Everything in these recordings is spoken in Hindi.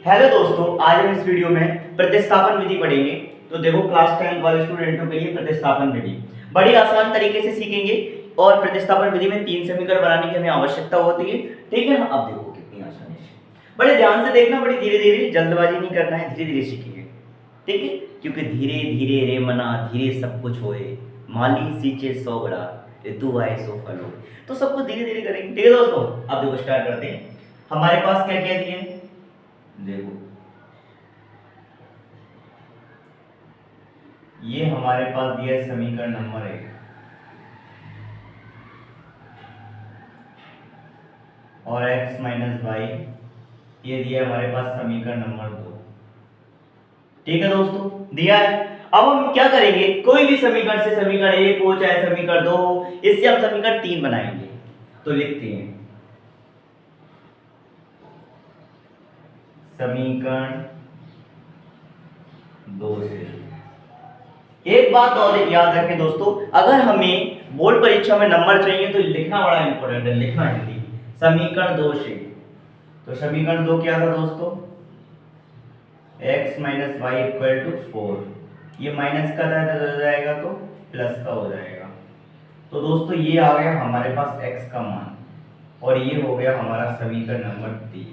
हेलो दोस्तों, आज हम इस वीडियो में प्रतिस्थापन विधि पढ़ेंगे। तो देखो, क्लास 10 वाले स्टूडेंटों के लिए प्रतिस्थापन विधि बड़ी आसान तरीके से सीखेंगे। और प्रतिस्थापन विधि में 3 समीकरण बनाने की हमें आवश्यकता होती है। ठीक है ना? अब देखो कितनी आसानी से, बड़े ध्यान से देखना, बड़ी धीरे धीरे, जल्दबाजी नहीं करना है, धीरे धीरे सीखेंगे। ठीक है? क्योंकि धीरे धीरे रे मना धीरे सब कुछ होए, माली सींचे 100 गड़ा, ऋतु आए सो फल होए। तो सब कुछ धीरे धीरे करेंगे। ठीक है दोस्तों, अब देखो स्टार्ट करते हैं। हमारे पास क्या क्या दिए हैं देखो, ये हमारे पास दिया है समीकरण नंबर 1, और x माइनस वाई ये दिया है हमारे पास समीकरण नंबर 2। ठीक है दोस्तों, दिया है। अब हम क्या करेंगे, कोई भी समीकरण से समीकरण 1 हो चाहे समीकरण 2 हो, इससे हम समीकरण 3 बनाएंगे। तो लिखते हैं समीकरण 2 से। एक बात और याद रखें दोस्तों, अगर हमें बोर्ड परीक्षा में नंबर चाहिए तो लिखना बड़ा इंपॉर्टेंट है, लिखना हिंदी। समीकरण 2 से, तो समीकरण 2 क्या था दोस्तों, x minus y equal to 4। ये माइनस का हो जाएगा तो प्लस का हो जाएगा। तो दोस्तों ये आ गया हमारे पास x का मान, और ये हो गया हमारा समीकरण नंबर 3।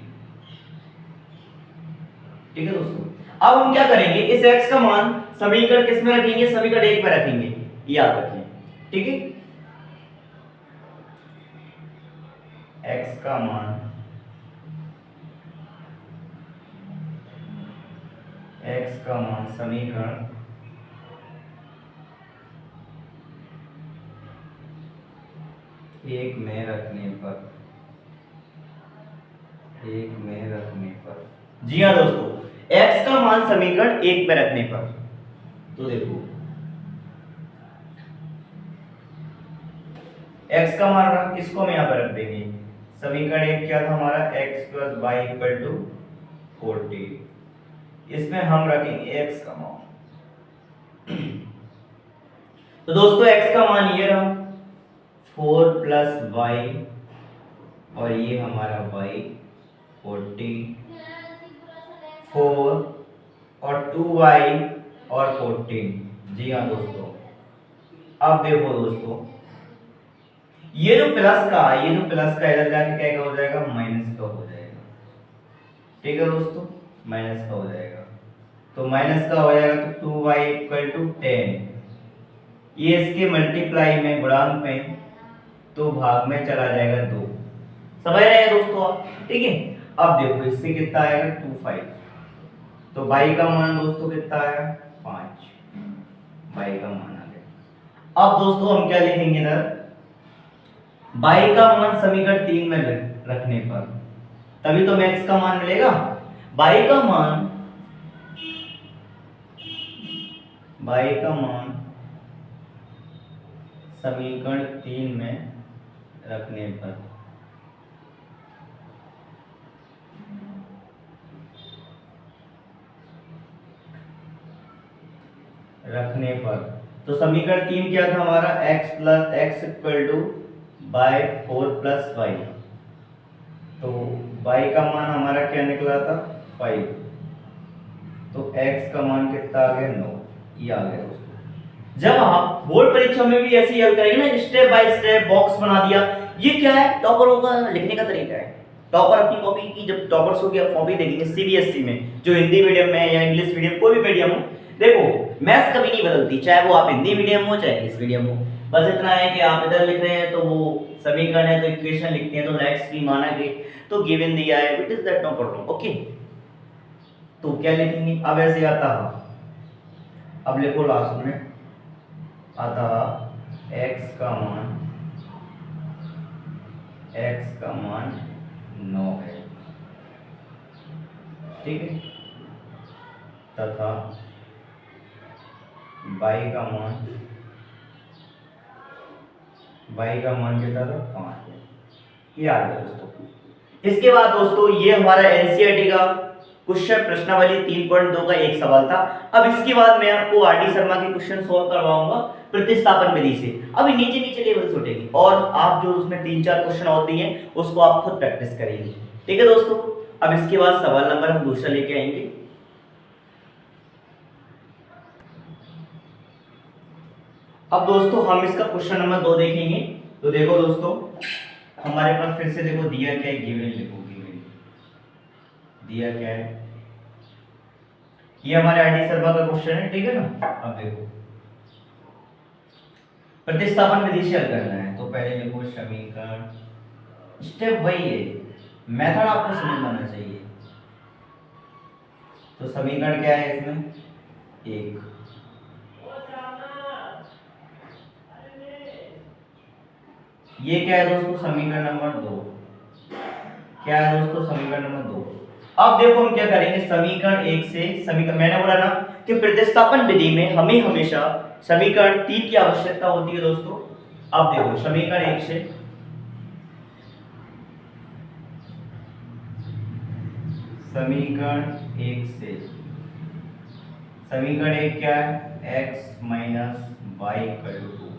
ठीक है दोस्तों, अब हम क्या करेंगे, इस x का मान समीकरण किस में रखेंगे, समीकरण 1 में रखेंगे, याद रखें। ठीक है, x का मान समीकरण 1 में रखने पर, जी हाँ दोस्तों, x का मान समीकरण 1 में रखने पर, तो देखो x का मान रहा, इसको हम यहाँ पर रख देंगे। समीकरण 1 क्या था हमारा, x plus y equal to 40। इसमें हम रखेंगे x का मान। तो दोस्तों x का मान ये रहा 4 प्लस वाई, और ये हमारा y 40, 4 और 2y और 14। जी हाँ दोस्तों, अब देखो दोस्तों, ये जो प्लस का इधर जाके क्या हो जाएगा, माइनस का हो जाएगा। ठीक है दोस्तों, माइनस का हो जाएगा। तो माइनस का हो जाएगा तो 2y इक्वल टू 10, ये इसके मल्टीप्लाई में, गुणांक में, तो भाग में चला जाएगा 2। समझ रहे हैं दोस्तों आप? ठीक है, अब देखो इससे कितना आएगा 25। तो y का मान दोस्तों कितना आएगा, 5। y का मान आ गया। अब दोस्तों हम क्या लिखेंगे इधर, y का मान समीकरण 3 में रखने पर, तभी तो x का मान मिलेगा। y का मान समीकरण 3 में रखने पर, तो समीकरण 3 क्या था हमारा, x plus x equal to by 4 plus y. तो y का मान हमारा क्या निकला था, 5। तो x का मान कितना आ गया, 9। ये आ गया दोस्तों। जब आप बोर्ड परीक्षा में भी ऐसे ही हल करेंगे ना, स्टेप बाय स्टेप बॉक्स बना दिया, ये क्या है, टॉपरों का लिखने का तरीका है। टॉपर अपनी कॉपी की, जब टॉपर्स को कॉपी देखेंगे सीबीएसई में, जो हिंदी मीडियम में या इंग्लिश मीडियम, कोई भी मीडियम हो, देखो मैथ्स कभी नहीं बदलती, चाहे वो आप हिंदी मीडियम हो चाहे इंग्लिश मीडियम हो। बस इतना है कि आप इधर लिख रहे हैं तो वो समीकरण है तो इक्वेशन लिखते हैं, तो लेट्स सी माना कि तो गिवन दिया है, it is that no problem. Okay, तो क्या लिखेंगे, अब ऐसे आता है, अब लिखो लास्ट में आता x का मान 9 है। ठीक है, तथा y का मान कितना था, 5 है। ये आ गया दोस्तों। इसके बाद दोस्तों ये हमारा एनसीईआरटी का क्वेश्चन प्रश्नावली 3.2 का एक सवाल था। अब इसके बाद मैं आपको आरडी शर्मा के क्वेश्चन सॉल्व करवाऊंगा प्रतिस्थापन विधि से। अभी नीचे नीचे लेवल्स उठेगी, और आप जो उसमें 3-4 क्वेश्चन और दिए हैं उसको आप खुद प्रैक्टिस करेंगे। ठीक है दोस्तों, अब इसके बाद सवाल नंबर हम दूसरा लेके आएंगे। अब दोस्तों हम इसका क्वेश्चन नंबर 2 देखेंगे। तो देखो दोस्तों, हमारे पास फिर से देखो दिया क्या है, गिवन लिखो, गिवन दिया क्या है, ये हमारे आरडी शर्मा का क्वेश्चन है, ठीक है ना। अब देखो प्रतिस्थापन विधि से हल करना है, तो पहले लिखो समीकरण, स्टेप वही है, मेथड आपको समझ आना चाहिए। तो समीकरण क्या है इसमें, एक, ये क्या है दोस्तों, समीकरण नंबर 2, क्या है दोस्तों, समीकरण नंबर 2। अब देखो हम क्या करेंगे, समीकरण 1 से समीकरण, मैंने बोला ना कि प्रतिस्थापन विधि में हमें हमेशा समीकरण 3 की आवश्यकता होती है दोस्तों। अब देखो समीकरण 1 से, समीकरण 1 से, समीकरण 1 क्या है, x minus y equal to 2।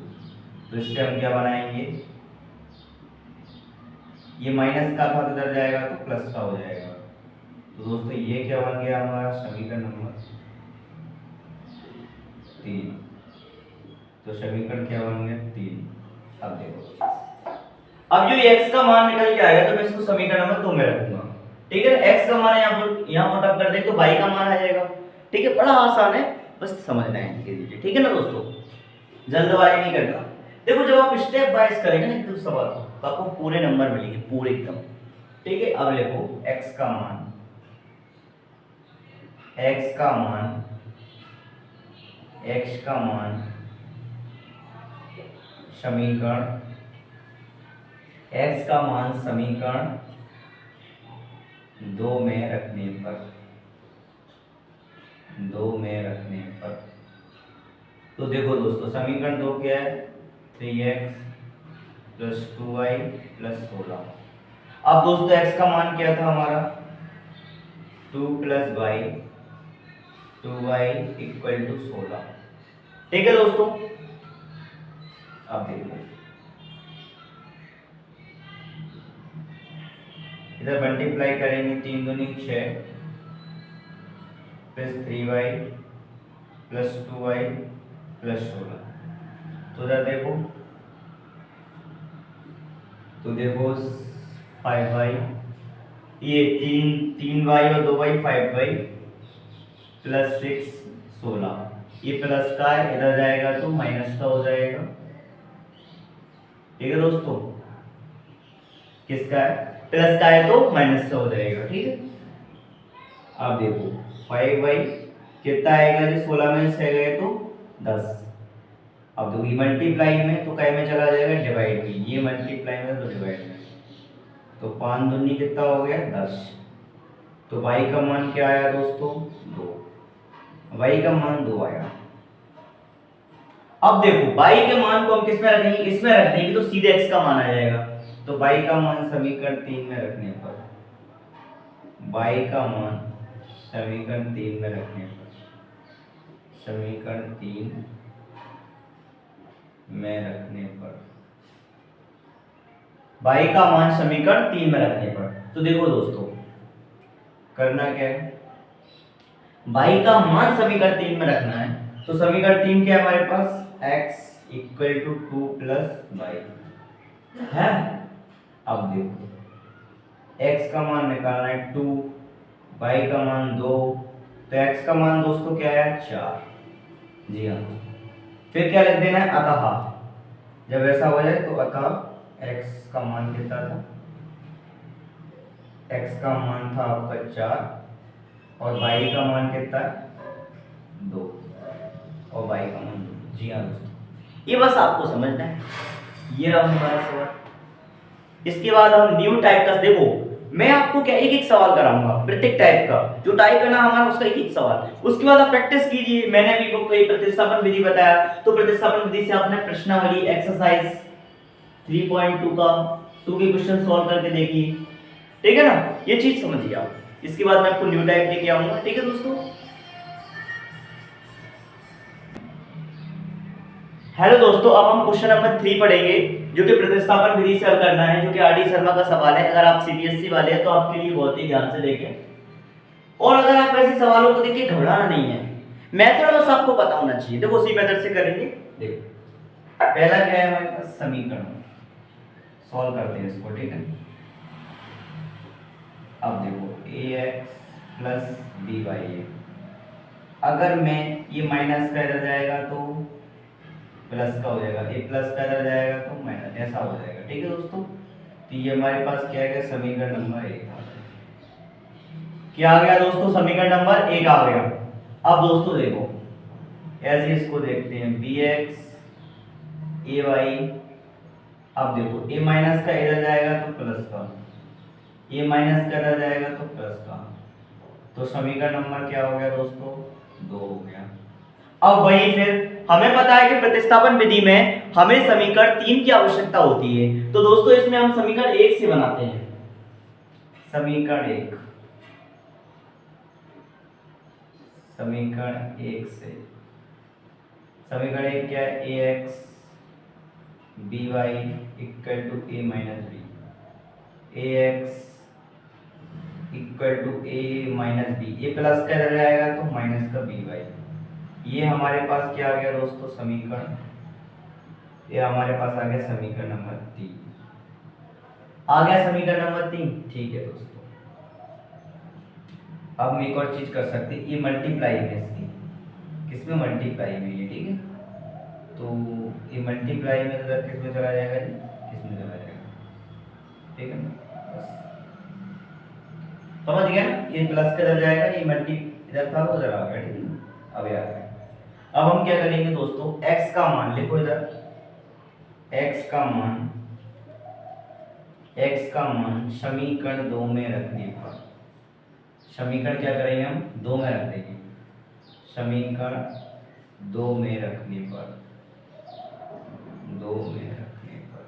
तो इससे हम क्या बनाएंगे, ये माइनस का था तो इधर जाएगा तो प्लस का हो जाएगा। तो दोस्तों ये क्या बन गया हमारा समीकरण नंबर 3। तो समीकरण क्या बन गया 3। अब देखो, अब जो x का मान निकल के आएगा तो मैं इसको समीकरण नंबर 2 में रखूंगा, ठीक है। x का मान यहाँ पर टप कर दे तो y का मान आ जाएगा, ठीक है। बड़ा आसान है, बस समझना है कीजिए, ठीक है ना दोस्तों, जल्दबाजी नहीं करना। देखो जब आप स्टेप वाइज करेंगे ना एकदम सवाल तो आपको पूरे नंबर मिलेंगे, पूरे एकदम, ठीक है। अब देखो x का मान, x का मान, x का मान समीकरण, x का मान समीकरण 2 में रखने पर, 2 में रखने पर, तो देखो दोस्तों समीकरण 2 क्या है, 3x प्लस 2y प्लस 16। अब दोस्तों x का मान क्या था हमारा, 2 plus y, 2y equal to 16, ठीक है दोस्तों। अब देखो इधर मल्टीप्लाई करेंगे, 3 दूनी 6 plus 3y plus 2y plus 16। तो इधर देखो, तो देखो 5y, ये 3y और 2y 5y प्लस 6 16, ये प्लस का है, इधर जाएगा तो माइनस का हो जाएगा, ठीक है दोस्तों। किसका है, प्लस का है तो माइनस का हो जाएगा, ठीक है। अब देखो 5y कितना आएगा जी, 16 में से गए तो 10। अब देखो ये मल्टीप्लाई में तो काय में चला जाएगा, डिवाइड में, ये मल्टीप्लाई में तो डिवाइड में, तो 5 दूनी कितना हो गया 10। तो y का मान क्या आया दोस्तों, 2, y का मान 2 आया। अब देखो y के मान को हम किस में रखेंगे, इसमें रख देंगे तो सीधे x का मान आ जाएगा। तो y का मान समीकरण 3 में रखने पर, y का मान समीकरण 3 में रखने पर, समीकरण 3 में रखने पर, y का मान समीकरण 3 में रखने पर, तो देखो दोस्तों करना क्या है, y का मान समीकरण 3 में रखना है। तो समीकरण 3 क्या है हमारे पास, x equal to 2 plus y है। अब देखो x का मान निकालना है 2, y का मान 2, तो x का मान दोस्तों क्या है 4, जी हाँ। फिर क्या लिख देना है, अतः, जब ऐसा हो जाए तो अतः x का मान कितना था, x का मान था आपका 4 और y का मान कितना है 2, और y का मान 2, जी हाँ दोस्तों। ये बस आपको समझना है, ये रहा हमारा सवाल। इसके बाद हम न्यू टाइप का, देखो मैं आपको क्या एक एक सवाल कराऊंगा प्रत्येक टाइप का, जो टाइप है ना हमारा उसका एक एक सवाल, उसके बाद आप प्रैक्टिस कीजिए। मैंने अभी आपको एक प्रतिस्थापन विधि बताया, तो प्रतिस्थापन विधि से आपने प्रश्नावली एक्सरसाइज 3.2 का 2 के क्वेश्चन सॉल्व करके देखिए, ठीक है ना, ये चीज समझिए आप। इसके बाद मैं आपको न्यू टाइप लेके आऊंगा, ठीक है दोस्तों। हेलो दोस्तों, अब हम क्वेश्चन नंबर 3 पढ़ेंगे। जो कि प्रतिस्थापन विधि से हल करना है, जो कि आर डी शर्मा का सवाल है। अगर आप सीबीएसई वाले हैं तो आपके लिए बहुत ही ध्यान से देखें। और अगर आप ऐसे सवालों को देखिए घबराना नहीं है, मेथड बस आपको पता होना चाहिए। देखो उसी मेथड से करेंगे। देखो पहला क्या है हमारे पास, समीकरण सॉल्व करते हैं इसको, ठीक है। अब देखो ax प्लस बी वाई है, अगर मैं ये माइनस का इधर जाएगा तो प्लस का हो जाएगा, ये प्लस का इधर जाएगा तो माइनस, ऐसा हो जाएगा, ठीक है दोस्तों। तो ये हमारे पास क्या है, समीकरण नंबर 1 आ गया। क्या आ गया दोस्तों, समीकरण नंबर 1 आ गया। अब दोस्तों देखो ऐसे इसको देखते हैं, bx ay, अब देखो a माइनस का इधर जाएगा तो प्लस का, a माइनस का इधर जाएगा तो प्लस का, तो समीकरण नंबर क्या हो गया दोस्तों, 2 हो गया। अब वही फिर हमें पता है कि प्रतिस्थापन विधि में हमें समीकरण 3 की आवश्यकता होती है, तो दोस्तों इसमें हम समीकरण 1 से बनाते हैं। समीकरण 1, समीकरण 1 से, समीकरण 1 क्या है, ax by equal to a minus b, ax equal to a minus b, ये प्लस का इधर जाएगा तो माइनस का by, ये हमारे पास क्या आ गया दोस्तों, समीकरण, ये हमारे पास आ गया समीकरण नंबर 3। आ गया समीकरण नंबर 3, ठीक है दोस्तों। अब हम एक और चीज कर सकते हैं, ये मल्टीप्लाई है इसकी, किसमें मल्टीप्लाई में ये, ठीक है। तो ये मल्टीप्लाई में इधर किसमें चला जाएगा जी, इसमें चला जाएगा, ठीक है ना, बस समझ गया ना। ये प्लस का इधर जाएगा, ये मल्टी इधर था उधर आ गया, ठीक है ना, अब ये आ गया। अब हम क्या करेंगे दोस्तों, x का मान लिखो इधर, x का मान, x का मान समीकरण 2 में रखने पर, समीकरण क्या करेंगे हम 2 में रख देंगे, समीकरण 2 में रखने पर, 2 में रखने पर,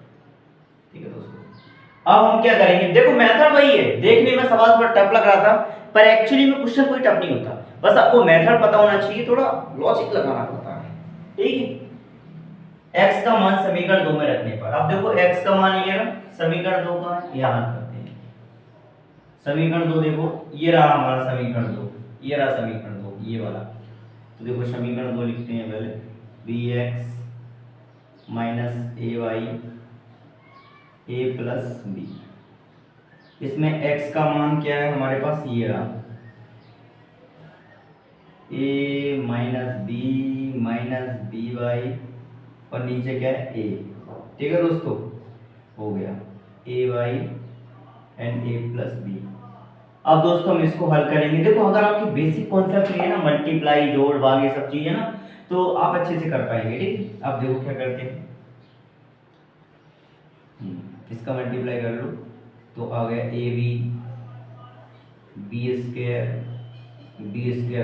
ठीक है दोस्तों। अब हम क्या करेंगे, देखो मेथड वही है, देखने में सवाल थोड़ा टफ लग रहा था पर एक्चुअली में क्वेश्चन कोई टफ नहीं होता, बस आपको मेथड पता होना चाहिए, थोड़ा लॉजिक लगाना पड़ता है, ठीक है। x का मान समीकरण 2 में रखने पर, अब देखो x का मान ये रहा, समीकरण 2 का यहां करते हैं, समीकरण 2 देखो ये रहा हमारा समीकरण 2, ये रहा समीकरण 2 ये वाला। तो देखो समीकरण 2 लिखते हैं पहले, bx minus ay a plus b, इसमें x का मान क्या है हमारे पास, ये रहा a माइनस बी वाई, और नीचे क्या है a, ठीक है दोस्तों, हो गया a y and a plus b. अब दोस्तों हम इसको हल करेंगे। देखो अगर आपकी बेसिक कॉन्सेप्ट है ना, मल्टीप्लाई जोड़ भाग ये सब चीजें ना, तो आप अच्छे से कर पाएंगे, ठीक है। अब देखो क्या करते हैं, इसका मल्टीप्लाई कर लो तो आ गया A B, B square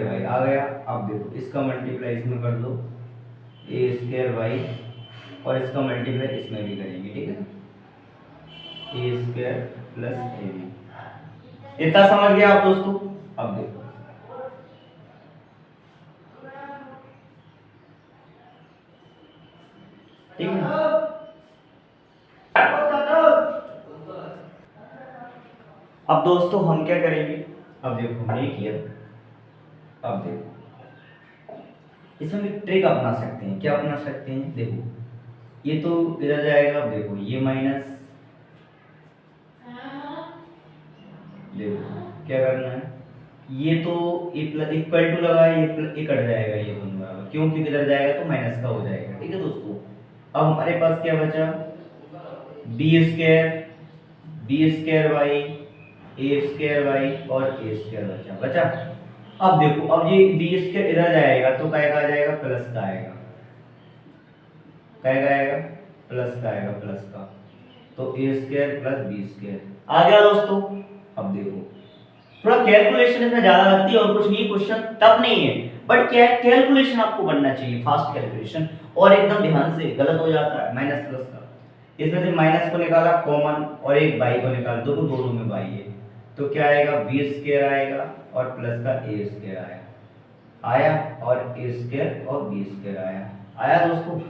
Y आ गया। अब देखो इसका मल्टीप्लाई इसमें कर दो, ए स्क्वायर वाई, और इसका मल्टीप्लाई इसमें भी करेंगे, ठीक है, ए स्क्वायर प्लस ए बी। इतना समझ गया आप दोस्तों। अब देखो ठीक है, अब दोस्तों हम क्या करेंगे, अब देखो हमने किया, अब देखो इसमें भी ट्रिक अपना सकते हैं, क्या अपना सकते हैं, देखो ये तो इधर जाएगा, अब देखो ये माइनस, देखो क्या करना है, ये तो इक्वल टू लगा, ये कट जाएगा, ये दोनों बराबर, क्योंकि इधर जाएगा तो माइनस का हो जाएगा, ठीक है दोस्तों। अब हमारे पास क्या बचा, बी स्क्वायर वाई, ए स्क्वायर वाई और ए स्क्वायर बचा। अब देखो अब ये बी स्क्वायर इधर जाएगा तो क्या आ जाएगा, प्लस का आएगा, क्या आएगा, प्लस का आएगा, प्लस का, तो ए स्क्वायर प्लस बी स्क्वायर आ गया दोस्तों। अब देखो थोड़ा कैलकुलेशन इसमें ज्यादा लगती है और कुछ नहीं, क्वेश्चन टफ नहीं है, बट क्या है कैलकुलेशन आपको बनना चाहिए, फास्ट कैलकुलेशन, और एकदम ध्यान से, गलत हो जाता है माइनस प्लस का। इसमें से माइनस को निकाला कॉमन और एक बाई को निकाल दो, दोनों में बाई है, तो क्या आएगा, बी स्क्वायर आएगा और प्लस का ए स्क्वायर आया और ए स्क्वायर और बी स्क्वायर आया दोस्तों।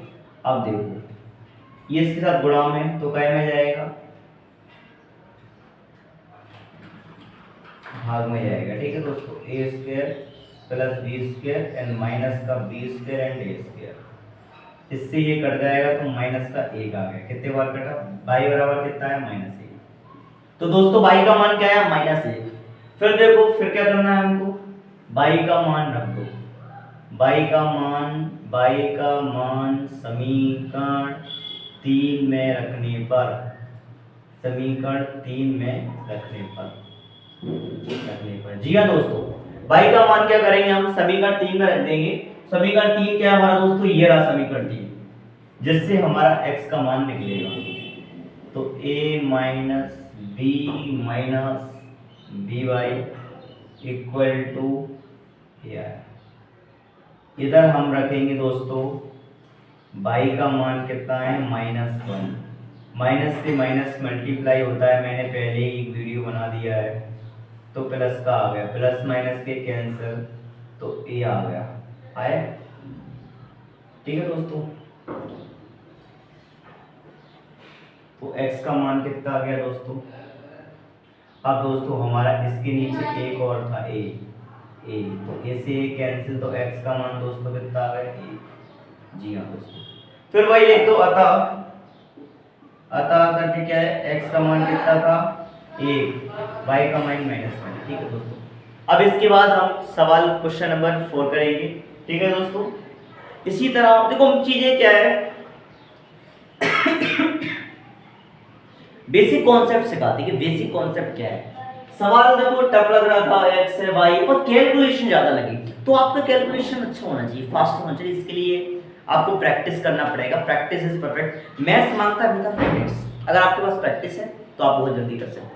अब देखो ये इसके साथ गुणा में तो क्या में जाएगा, भाग में जाएगा। ठीक है दोस्तों, A square plus B square and minus का B square and A square, इससे ये कट जाएगा तो माइनस का एक आ गया। कितने बार कटा, y बराबर कितना है, -1। तो दोस्तों y का मान क्या है, -1। फिर देखो फिर क्या करना है हमको, y का मान रख दो, y का मान समीकरण 3 में रखने पर, समीकरण 3 में रखने पर जी हाँ दोस्तों, y का मान क्या करेंगे हम, समीकरण 3 में रख देंगे। समीकरण 3 क्या है हमारा दोस्तों, ये रहा समीकरण 3, जिससे हमारा x का मान निकलेगा। तो a minus b minus b y equal to, इधर हम रखेंगे दोस्तों y का मान कितना है, -1। माइनस से माइनस मल्टीप्लाई होता है, मैंने पहले ही एक वीडियो बना दिया है। तो प्लस का आ गया, प्लस माइनस के कैंसिल, तो a आ गया, आए। ठीक है दोस्तों, तो x का मान कितना आ गया दोस्तों। अब दोस्तों हमारा इसके नीचे एक और था a, तो a से a कैंसिल, तो x का मान दोस्तों कितना आ गया, a। जी हाँ दोस्तों, फिर वही लिख दो, अतः करके क्या है, x का मान कितना था, 1, y का मान -1। ठीक है दोस्तों, अब इसके बाद हम सवाल क्वेश्चन नंबर 4 करेंगे। ठीक है दोस्तों, इसी तरह देखो चीजें क्या है, बेसिक कॉन्सेप्ट सिखाते हैं कि बेसिक कॉन्सेप्ट क्या है। सवाल देखो टफ लग रहा था, x है y, पर कैलकुलेशन ज्यादा लगी, तो आपका कैलकुलेशन अच्छा होना चाहिए, फास्ट होना चाहिए। इसके लिए आपको प्रैक्टिस करना पड़ेगा, प्रैक्टिस इज परफेक्ट। मैथ्स मांगता है प्रैक्टिस, अगर आपके पास प्रैक्टिस है तो आप बहुत जल्दी कर सकते हैं।